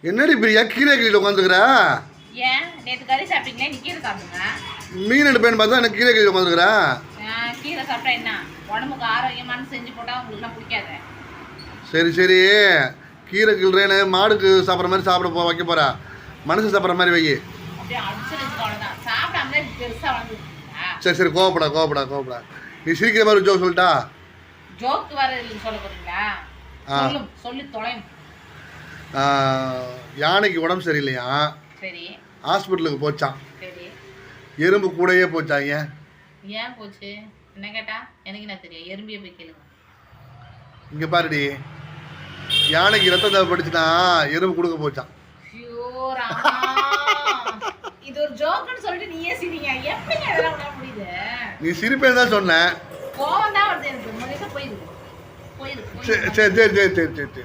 என்னடி பிரியா கீரை கீழே உட்காந்துக்கிற? ஏன் நேற்று கறி சாப்பிட்டீங்களே நீ கீரை சாப்பிடுங்க. மீன் எடுப்பேன்னு பார்த்தா எனக்கு கீரை கீழே உட்காந்துக்கிறேன். கீரை சாப்பிட்டா என்ன உடம்புக்கு ஆரோக்கியமான செஞ்சு போட்டால் உங்களுக்குலாம் பிடிக்காது. சரி சரி கீரை கிள்றேன்னு மாடுக்கு சாப்பிட்ற மாதிரி சாப்பிட வைக்க போறா. மனசு சாப்பிட்ற மாதிரி வை. அப்படியே அடிச்சிருக்கு அவ்வளோதான். சாப்பிடாமலே பெருசாக வளர்ந்துருக்கீங்க. சரி சரி கோவப்படா. நீ சிரிக்கிற மாதிரி ஜோக் சொல்லிட்டா? ஜோக்கு வர சொல்ல போறீங்களா? சொல்லி தொலையும். யானைக்கு உடம்பு சரியில்லையா? சரி. ஹாஸ்பிட்டலுக்கு போச்சான். சரி. எறும்பு கூடயே போச்சா? ஏன் போச்சு என்ன கேட்டா எனக்கு என்ன தெரியும், எறும்பியை போய் கேளுங்க. இங்க பாருடி, யானைக்கு ரத்தம் தேவைப்பட்டுச்சுன்னா எறும்பு கொடுக்க போச்சான். இது ஒரு ஜோக்குன்னு சொல்லிட்டு நீயே சிரிங்க. எப்படிங்க இதெல்லாம் உணர முடியுது? நீ சிரிப்பேன்னு தான் சொன்னேன். கோவம் தான் வருது எனக்கு. போயிருக்கு. சரி